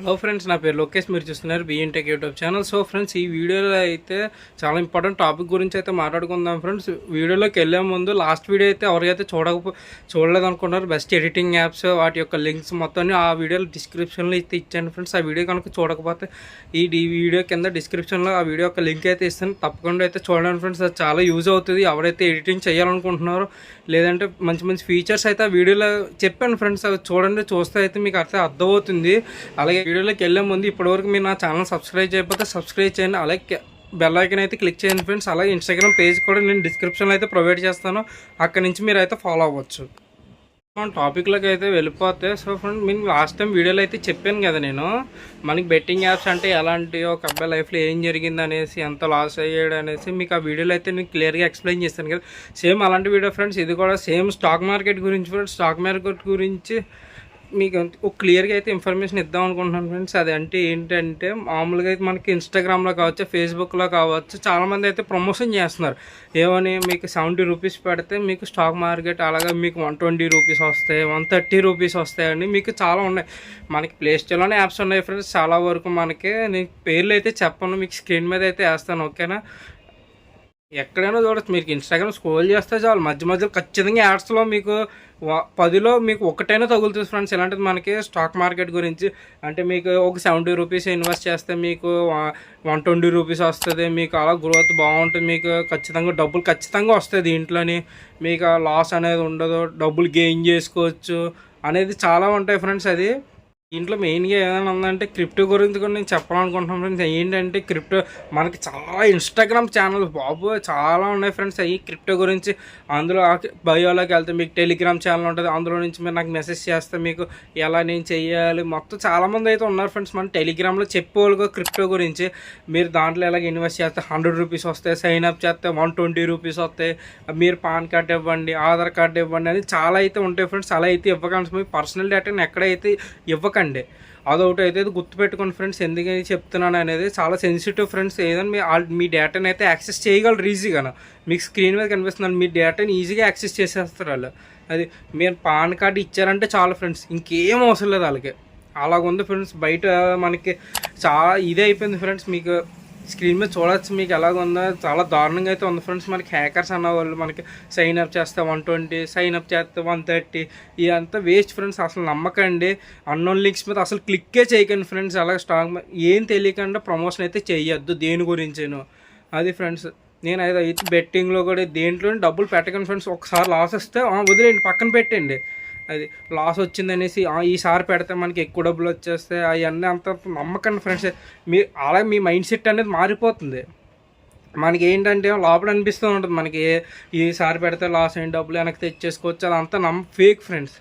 Hello friends, నా పేరు లోకేష్. మీరు చూస్తున్నారు BN tech YouTube channel. So friends, ఈ వీడియోలో అయితే చాలా ఇంపార్టెంట్ టాపిక్ గురించి అయితే మాట్లాడుకుందాం ఫ్రెండ్స్. వీడియోలోకి వెళ్ళే ముందు లాస్ట్ వీడియో అయితే ఎవరికైతే చూడలేదు అనుకుంటున్నారు, బెస్ట్ ఎడిటింగ్ యాప్స్ వాటి యొక్క లింక్స్ మొత్తాన్ని ఆ వీడియోలో డిస్క్రిప్షన్లో అయితే ఇచ్చాను ఫ్రెండ్స్. ఆ వీడియో కనుక చూడకపోతే ఈ వీడియో కింద డిస్క్రిప్షన్లో ఆ వీడియో యొక్క లింక్ అయితే ఇస్తాను, తప్పకుండా అయితే చూడండి ఫ్రెండ్స్. అది చాలా యూజ్ అవుతుంది ఎవరైతే ఎడిటింగ్ చేయాలనుకుంటున్నారో, లేదంటే మంచి మంచి ఫీచర్స్ అయితే ఆ వీడియోలో చెప్పాను ఫ్రెండ్స్. అవి చూడండి, చూస్తే అయితే మీకు అర్థమవుతుంది. అలాగే వీడియోలోకి వెళ్ళే ముందు ఇప్పటివరకు మీరు నా ఛానల్ సబ్స్క్రైబ్ చేయకపోతే సబ్స్క్రైబ్ చేయండి, అలాగే బెల్ ఐకాన్ అయితే క్లిక్ చేయండి ఫ్రెండ్స్. అలాగే ఇన్స్టాగ్రామ్ పేజ్ కూడా నేను డిస్క్రిప్షన్లో అయితే ప్రొవైడ్ చేస్తాను, అక్కడి నుంచి మీరు అయితే ఫాలో అవ్వచ్చు. మన టాపిక్లోకి అయితే వెళ్ళిపోతే, సో ఫ్రెండ్ నేను లాస్ట్ టైం వీడియోలో అయితే చెప్పాను కదా, నేను మనకి బెట్టింగ్ యాప్స్ అంటే ఎలాంటి, ఒక అబ్బాయి లైఫ్లో ఏం జరిగింది అనేసి, ఎంత లాస్ అయ్యాడు అనేసి మీకు ఆ వీడియోలో అయితే నేను క్లియర్గా ఎక్స్ప్లెయిన్ చేస్తాను కదా. సేమ్ అలాంటి వీడియో ఫ్రెండ్స్ ఇది కూడా. సేమ్ స్టాక్ మార్కెట్ గురించి ఫ్రెండ్స్. స్టాక్ మార్కెట్ గురించి మీకు ఒక క్లియర్గా అయితే ఇన్ఫర్మేషన్ ఇద్దాం అనుకుంటున్నాను ఫ్రెండ్స్. అది అంటే ఏంటంటే, మామూలుగా అయితే మనకి ఇన్స్టాగ్రామ్లో కావచ్చు, ఫేస్బుక్లో కావచ్చు, చాలామంది అయితే ప్రమోషన్ చేస్తున్నారు. ఏమని, మీకు 70 రూపీస్ పెడితే మీకు స్టాక్ మార్కెట్ అలాగే మీకు 120 రూపీస్ వస్తాయి, 130 రూపీస్ వస్తాయండి. మీకు చాలా ఉన్నాయి. మనకి ప్లే స్టోర్లోనే యాప్స్ ఉన్నాయి ఫ్రెండ్స్ చాలా వరకు. మనకి నేను పేర్లు అయితే చెప్పను, మీకు స్క్రీన్ మీద అయితే వేస్తాను, ఓకేనా. ఎక్కడైనా చూడొచ్చు, మీకు ఇన్స్టాగ్రామ్ స్క్రోల్ చేస్తే చాలు, మధ్య మధ్యలో ఖచ్చితంగా యాడ్స్లో మీకు 10లో మీకు ఒకటైనా తగులుతుంది ఫ్రెండ్స్. ఇలాంటిది మనకి స్టాక్ మార్కెట్ గురించి. అంటే మీకు ఒక 70 రూపీస్ ఇన్వెస్ట్ చేస్తే మీకు 120 రూపీస్ వస్తుంది. మీకు అలా గ్రోత్ బాగుంటుంది, మీకు ఖచ్చితంగా డబ్బులు ఖచ్చితంగా వస్తాయి దీంట్లోని. మీకు లాస్ అనేది ఉండదు, డబ్బులు గెయిన్ చేసుకోవచ్చు అనేది చాలా ఉంటాయి ఫ్రెండ్స్. అది దీంట్లో మెయిన్గా ఏదైనా ఉందంటే క్రిప్టో గురించి కూడా నేను చెప్పాలనుకుంటున్నాను ఫ్రెండ్స్. ఏంటంటే క్రిప్టో మనకి చాలా ఇన్స్టాగ్రామ్ ఛానల్స్ బాబు చాలా ఉన్నాయి ఫ్రెండ్స్ అవి క్రిప్టో గురించి. అందులో బయోలోకి వెళ్తే మీకు టెలిగ్రామ్ ఛానల్ ఉంటుంది, అందులో నుంచి మీరు నాకు మెసేజ్ చేస్తే మీకు ఎలా నేను చెయ్యాలి మొత్తం చాలామంది అయితే ఉన్నారు ఫ్రెండ్స్. మన టెలిగ్రామ్లో చెప్పేవాళ్ళుగా క్రిప్టో గురించి. మీరు దాంట్లో ఎలాగ ఇన్వెస్ట్ చేస్తే 100 రూపీస్ వస్తాయి, సైన్ అప్ చేస్తే 120 రూపీస్ వస్తాయి, మీరు పాన్ కార్డ్ ఇవ్వండి, ఆధార్ కార్డు ఇవ్వండి అని చాలా అయితే ఉంటాయి ఫ్రెండ్స్. అలా అయితే ఇవ్వకండి, మీ పర్సనల్ డేటాని ఎక్కడైతే ఇవ్వకండి. అదొకటి అయితే గుర్తుపెట్టుకోండి ఫ్రెండ్స్. ఎందుకని చెప్తున్నాను అనేది చాలా సెన్సిటివ్ ఫ్రెండ్స్. ఏదైనా మీ డేటాని అయితే యాక్సెస్ చేయగలరు ఈజీగా. మీకు స్క్రీన్ మీద కనిపిస్తున్నాను, మీ డేటాని ఈజీగా యాక్సెస్ చేసేస్తారు వాళ్ళు. అది మీరు పాన్ కార్డు ఇచ్చారంటే చాలా ఫ్రెండ్స్, ఇంకేం అవసరం లేదు వాళ్ళకి. అలాగుంది ఫ్రెండ్స్. బయట మనకి చాలా ఇదే అయిపోయింది ఫ్రెండ్స్. మీకు స్క్రీన్ మీద చూడవచ్చు మీకు ఎలాగుందో, చాలా దారుణంగా అయితే ఉంది ఫ్రెండ్స్. మనకి హ్యాకర్స్ అన్నవాళ్ళు మనకి సైన్ అప్ చేస్తే 120, సైన్ అప్ చేస్తే 130, ఇదంతా వేస్ట్ ఫ్రెండ్స్. అసలు నమ్మకండి, అన్నోన్ లింక్స్ మీద అసలు క్లిక్కే చేయకండి ఫ్రెండ్స్. అలాగే స్టాక్ ఏం తెలియకుండా ప్రమోషన్ అయితే చేయొద్దు దేని గురించేను. అది ఫ్రెండ్స్. నేను అయితే బెట్టింగ్లో కూడా దేంట్లో డబ్బులు పెట్టకండి ఫ్రెండ్స్. ఒకసారి లాస్ వస్తే వదిలేయండి, పక్కన పెట్టండి. అది లాస్ వచ్చిందనేసి ఈసారి పెడితే మనకి ఎక్కువ డబ్బులు వచ్చేస్తే అవన్నీ అంత నమ్మకండి ఫ్రెండ్స్. అలాగే మీ మైండ్ సెట్ అనేది మారిపోతుంది. మనకి ఏంటంటే లోపల అనిపిస్తూ ఉంటుంది మనకి, ఈసారి పెడితే లాస్ అయిన డబ్బులు వెనక్కి తెచ్చేసుకోవచ్చు. అదంతా ఫేక్ ఫ్రెండ్స్.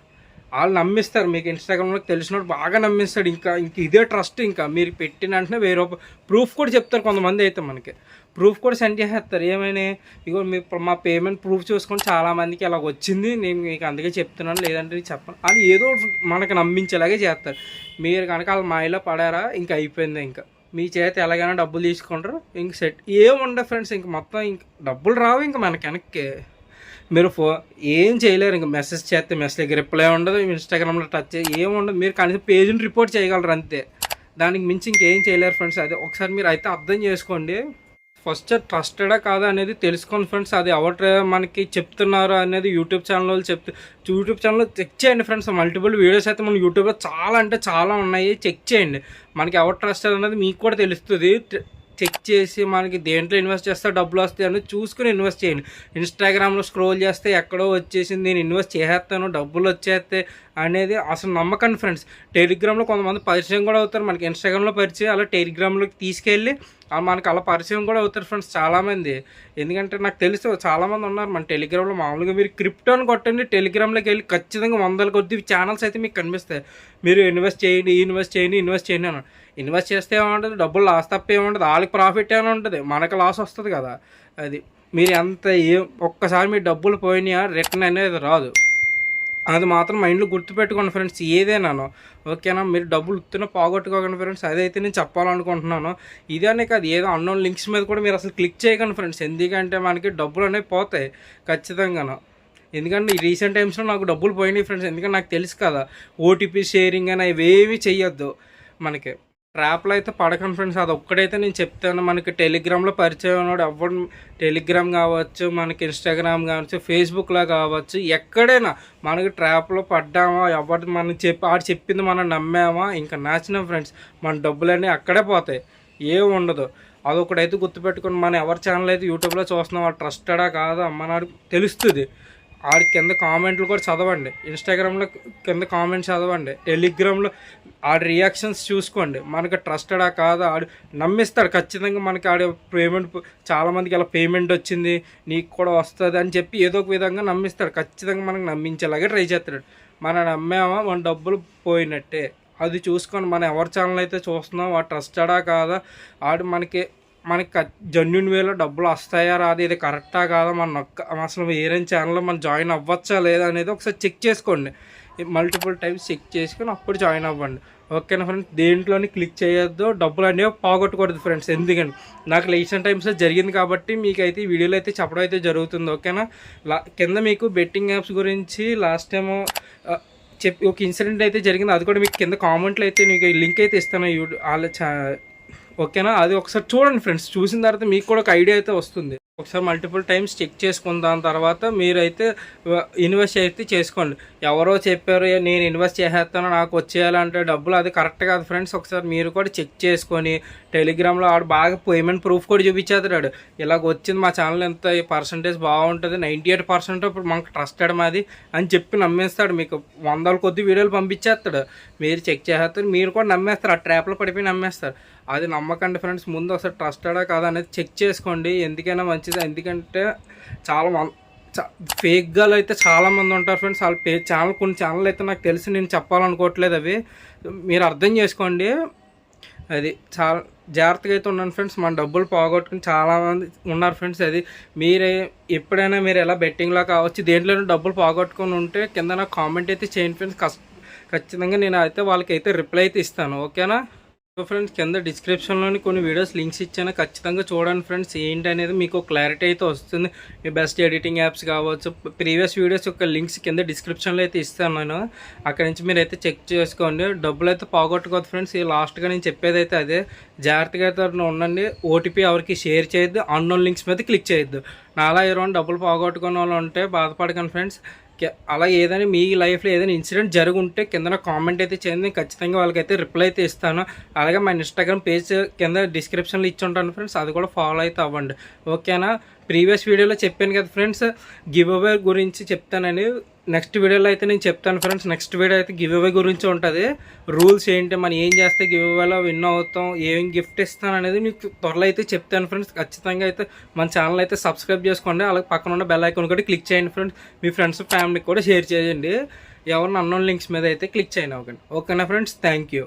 వాళ్ళు నమ్మిస్తారు. మీకు ఇన్స్టాగ్రామ్లో తెలిసినప్పుడు బాగా నమ్మిస్తాడు. ఇంకా ఇదే ట్రస్ట్. ఇంకా మీరు పెట్టిన వెంటనే 1000 ప్రూఫ్ కూడా చెప్తారు కొంతమంది. అయితే మనకి ప్రూఫ్ కూడా సెండ్ చేసేస్తారు. ఏమైనా ఇగో మా పేమెంట్ ప్రూఫ్ చూసుకొని చాలామందికి ఇలా వచ్చింది, నేను మీకు అందుకే చెప్తున్నాను, లేదంటే చెప్పను అని ఏదో మనకు నమ్మించేలాగే చేస్తారు. మీరు కనుక వాళ్ళ మాయలో పడారా, ఇంకా అయిపోయింది. ఇంకా మీ చేత ఎలాగైనా డబ్బులు తీసుకుంటారు, ఇంక సెట్ ఏముండదు ఫ్రెండ్స్. ఇంక మొత్తం ఇంక డబ్బులు రావు ఇంకా మనకి వెనక్కి. మీరు ఏం చేయలేరు. ఇంకా మెసేజ్ చేస్తే మెసేజ్ రిప్లై ఉండదు, ఇన్స్టాగ్రామ్లో టచ్ ఏముండదు. మీరు కనీసం పేజీని రిపోర్ట్ చేయగలరు అంతే, దానికి మించి ఇంకేం చేయలేరు ఫ్రెండ్స్. అది ఒకసారి మీరు అయితే అర్థం చేసుకోండి. ఫస్ట్ ట్రస్టెడా కాదా అనేది తెలుసుకోండి ఫ్రెండ్స్. అది ఎవరు మనకి చెప్తున్నారు అనేది యూట్యూబ్ ఛానల్ యూట్యూబ్ ఛానల్లో చెక్ చేయండి ఫ్రెండ్స్. మల్టిపుల్ వీడియోస్ అయితే మన యూట్యూబ్లో చాలా అంటే చాలా ఉన్నాయి, చెక్ చేయండి. మనకి ఎవరు ట్రస్టెడ్ అనేది మీకు కూడా తెలుస్తుంది. చెక్ చేసి మనకి దేంట్లో ఇన్వెస్ట్ చేస్తే డబ్బులు వస్తాయి అనేది చూసుకుని ఇన్వెస్ట్ చేయండి. ఇన్స్టాగ్రామ్లో స్క్రోల్ చేస్తే ఎక్కడో వచ్చేసింది, నేను ఇన్వెస్ట్ చేసేస్తాను డబ్బులు వచ్చేస్తే అనేది అసలు నమ్మకండి ఫ్రెండ్స్. టెలిగ్రామ్లో కొంతమంది పరిచయం కూడా అవుతారు మనకి. ఇన్స్టాగ్రామ్లో పరిచయం, అలా టెలిగ్రామ్లోకి తీసుకెళ్ళి మనకి అలా పరిచయం కూడా అవుతారు ఫ్రెండ్స్ చాలామంది. ఎందుకంటే నాకు తెలుసు చాలామంది ఉన్నారు మన టెలిగ్రామ్లో. మామూలుగా మీరు క్రిప్టోని కొట్టండి, టెలిగ్రామ్లోకి వెళ్ళి ఖచ్చితంగా 100 కొద్ది ఛానల్స్ అయితే మీకు కనిపిస్తాయి. మీరు ఇన్వెస్ట్ చేయండి అని. ఇన్వెస్ట్ చేస్తే ఏముంటుంది, డబ్బులు లాస్ తప్ప ఏముంటుంది, వాళ్ళకి ప్రాఫిట్ ఏమైనా ఉంటుంది, మనకు లాస్ వస్తుంది కదా. అది మీరు ఒక్కసారి మీ డబ్బులు పోయినా రిటర్న్ అనేది రాదు. అది మాత్రం మైండ్లో గుర్తుపెట్టుకోండి ఫ్రెండ్స్. ఏదేనాను ఓకేనా. మీరు డబ్బులు పోగొట్టుకోకండి ఫ్రెండ్స్. అదైతే నేను చెప్పాలనుకుంటున్నాను. ఇదనే కాదు, ఏదో అన్నోన్ లింక్స్ మీద కూడా మీరు అసలు క్లిక్ చేయకండి ఫ్రెండ్స్. ఎందుకంటే మనకి డబ్బులు అనేవి పోతాయి ఖచ్చితంగాను. ఎందుకంటే ఈ రీసెంట్ టైమ్స్లో నాకు డబ్బులు పోయినాయి ఫ్రెండ్స్. ఎందుకంటే నాకు తెలుసు కదా, ఓటీపీ షేరింగ్ అని అవేమీ చెయ్యొద్దు. మనకి ట్రాప్లో అయితే పడకండి ఫ్రెండ్స్. అది ఒక్కడైతే నేను చెప్తాను. మనకి టెలిగ్రామ్లో పరిచయం ఉన్నాడు ఎవరు, టెలిగ్రామ్ కావచ్చు, మనకి ఇన్స్టాగ్రామ్ కావచ్చు, ఫేస్బుక్లో కావచ్చు, ఎక్కడైనా మనకి ట్రాప్లో పడ్డామా, ఎవరు మనం ఆడు చెప్పింది మనం నమ్మామా, ఇంకా నాచినాం ఫ్రెండ్స్, మన డబ్బులన్నీ అక్కడే పోతాయి, ఏం ఉండదు. అదొకటైతే గుర్తుపెట్టుకుని మనం ఎవరి ఛానల్ అయితే యూట్యూబ్లో చూస్తున్నాం వాళ్ళు ట్రస్టెడా కాదా మనకు తెలుస్తుంది. ఆడి కింద కామెంట్లు కూడా చదవండి, ఇన్స్టాగ్రామ్లో కింద కామెంట్స్ చదవండి, టెలిగ్రామ్లో ఆడి రియాక్షన్స్ చూసుకోండి. మనకు ట్రస్టెడా కాదా ఆడు నమ్మిస్తాడు ఖచ్చితంగా. మనకి ఆడి పేమెంట్ చాలామందికి ఇలా పేమెంట్ వచ్చింది నీకు కూడా వస్తుంది అని చెప్పి ఏదో ఒక విధంగా నమ్మిస్తాడు. ఖచ్చితంగా మనకు నమ్మించేలాగే ట్రై చేస్తాడు. మనం నమ్మామా మన డబ్బులు పోయినట్టే. అది చూసుకొని మనం ఎవరి ఛానల్ అయితే చూస్తున్నాం ఆ ట్రస్టెడా కాదా, ఆడు మనకి జెన్యూన్ వేలో డబ్బులు వస్తాయా రాదు, ఇది కరెక్టా కాదా, అసలు వేరే ఛానల్లో మనం జాయిన్ అవ్వచ్చా లేదా అనేది ఒకసారి చెక్ చేసుకోండి. మల్టిపుల్ టైమ్స్ చెక్ చేసుకొని అప్పుడు జాయిన్ అవ్వండి. ఓకేనా ఫ్రెండ్స్, దేంట్లోని క్లిక్ చేయొద్దు, డబ్బులు అనేవి పోగొట్టకూడదు ఫ్రెండ్స్. ఎందుకంటే నాకు రీసెంట్ టైమ్స్లో జరిగింది కాబట్టి మీకైతే ఈ వీడియోలో అయితే చెప్పడం అయితే జరుగుతుంది. ఓకేనా, కింద మీకు బెట్టింగ్ యాప్స్ గురించి లాస్ట్ టైము ఒక ఇన్సిడెంట్ అయితే జరిగింది, అది కూడా మీకు కింద కామెంట్లో అయితే మీకు లింక్ అయితే ఇస్తాను ఓకేనా. అది ఒకసారి చూడండి ఫ్రెండ్స్, చూసిన తర్వాత మీకు కూడా ఒక ఐడియా అయితే వస్తుంది. ఒకసారి మల్టిపుల్ టైమ్స్ చెక్ చేసుకున్న దాని తర్వాత మీరైతే ఇన్వెస్ట్ అయితే చేసుకోండి. ఎవరో చెప్పారు నేను ఇన్వెస్ట్ చేసేస్తాను నాకు వచ్చేయాలంటే డబ్బులు, అది కరెక్ట్ కాదు ఫ్రెండ్స్. ఒకసారి మీరు కూడా చెక్ చేసుకొని టెలిగ్రామ్లో ఆడు బాగా పేమెంట్ ప్రూఫ్ కూడా చూపించేస్తాడు. ఇలాగ వచ్చింది మా ఛానల్ ఎంత పర్సంటేజ్ బాగుంటుంది, 98% ఇప్పుడు మనకు ట్రస్టెడ్ మాది అని చెప్పి నమ్మేస్తాడు. మీకు 100 కొద్ది వీడియోలు పంపించేస్తాడు, మీరు చెక్ చేసేస్తారు, మీరు కూడా నమ్మేస్తారు, ఆ ట్రాప్లో పడిపోయి నమ్మేస్తారు. అది నమ్మకండి ఫ్రెండ్స్, ముందు ఒకసారి ట్రస్టెడా కాదా అనేది చెక్ చేసుకోండి. ఎందుకైనా మంచిది, ఎందుకంటే చాలా ఫేక్గా అయితే చాలామంది ఉంటారు ఫ్రెండ్స్. వాళ్ళ కొన్ని ఛానల్ అయితే నాకు తెలిసి నేను చెప్పాలనుకోవట్లేదు, అవి మీరు అర్థం చేసుకోండి. అది చాలా జాగ్రత్తగా అయితే ఉన్నాను ఫ్రెండ్స్. మన డబ్బులు పోగొట్టుకుని చాలామంది ఉన్నారు ఫ్రెండ్స్. అది మీరే ఎప్పుడైనా మీరు ఎలా బెట్టింగ్లో కావచ్చు దేంట్లోనూ డబ్బులు పోగొట్టుకొని ఉంటే కింద నాకు కామెంట్ అయితే చేయండి ఫ్రెండ్స్. ఖచ్చితంగా నేను అయితే వాళ్ళకైతే రిప్లై అయితే ఇస్తాను. ఓకేనా. సో ఫ్రెండ్స్, కింద డిస్క్రిప్షన్లోని కొన్ని వీడియోస్ లింక్స్ ఇచ్చాను, ఖచ్చితంగా చూడండి ఫ్రెండ్స్. ఏంటి అనేది మీకు క్లారిటీ అయితే వస్తుంది. మీ బెస్ట్ ఎడిటింగ్ యాప్స్ కావచ్చు, ప్రీవియస్ వీడియోస్ యొక్క లింక్స్ కింద డిస్క్రిప్షన్లో అయితే ఇస్తాను నేను, అక్కడి నుంచి మీరు అయితే చెక్ చేసుకోండి. డబ్బులు అయితే పోగొట్టుకోవద్దు ఫ్రెండ్స్. ఈ లాస్ట్గా నేను చెప్పేది అయితే అదే, జాగ్రత్తగా అయితే ఉండండి. ఓటీపీ ఎవరికి షేర్ చేయొద్దు, అన్నోన్ లింక్స్ మీద క్లిక్ చేయొద్దు. నాలా ఎవరైనా డబ్బులు పోగొట్టుకున్న వాళ్ళు ఉంటే బాధపడకండి ఫ్రెండ్స్. అలా ఏదైనా మీ లైఫ్లో ఏదైనా ఇన్సిడెంట్ జరుగుంటే కింద కామెంట్ అయితే చేయండి, ఖచ్చితంగా వాళ్ళకైతే రిప్లై అయితే ఇస్తాను. అలాగే మన ఇన్స్టాగ్రామ్ పేజ్ కింద డిస్క్రిప్షన్లో ఇచ్చి ఉంటాను ఫ్రెండ్స్, అది కూడా ఫాలో అయితే అవ్వండి. ఓకేనా. ప్రీవియస్ వీడియోలో చెప్పాను కదా ఫ్రెండ్స్ గివ్ అవే గురించి చెప్తానని, నెక్స్ట్ వీడియోలో అయితే నేను చెప్తాను ఫ్రెండ్స్. నెక్స్ట్ వీడియో అయితే గివ్ అవే గురించి ఉంటుంది. రూల్స్ ఏంటి, మనం ఏం చేస్తే గివ్ అవేలో విన్ అవుతాం, ఏం గిఫ్ట్ ఇస్తాను అనేది మీకు త్వరలో అయితే చెప్తాను ఫ్రెండ్స్. ఖచ్చితంగా అయితే మన ఛానల్ అయితే సబ్స్క్రైబ్ చేసుకోండి, అలాగే పక్కన ఉన్న బెల్ ఐకాన్ కూడా క్లిక్ చేయండి ఫ్రెండ్స్. మీ ఫ్రెండ్స్ ఫ్యామిలీకి కూడా షేర్ చేయండి. ఎవరిని అన్నోన్ లింక్స్ మీద అయితే క్లిక్ చేయండి. ఓకేనా ఫ్రెండ్స్, థ్యాంక్ యూ.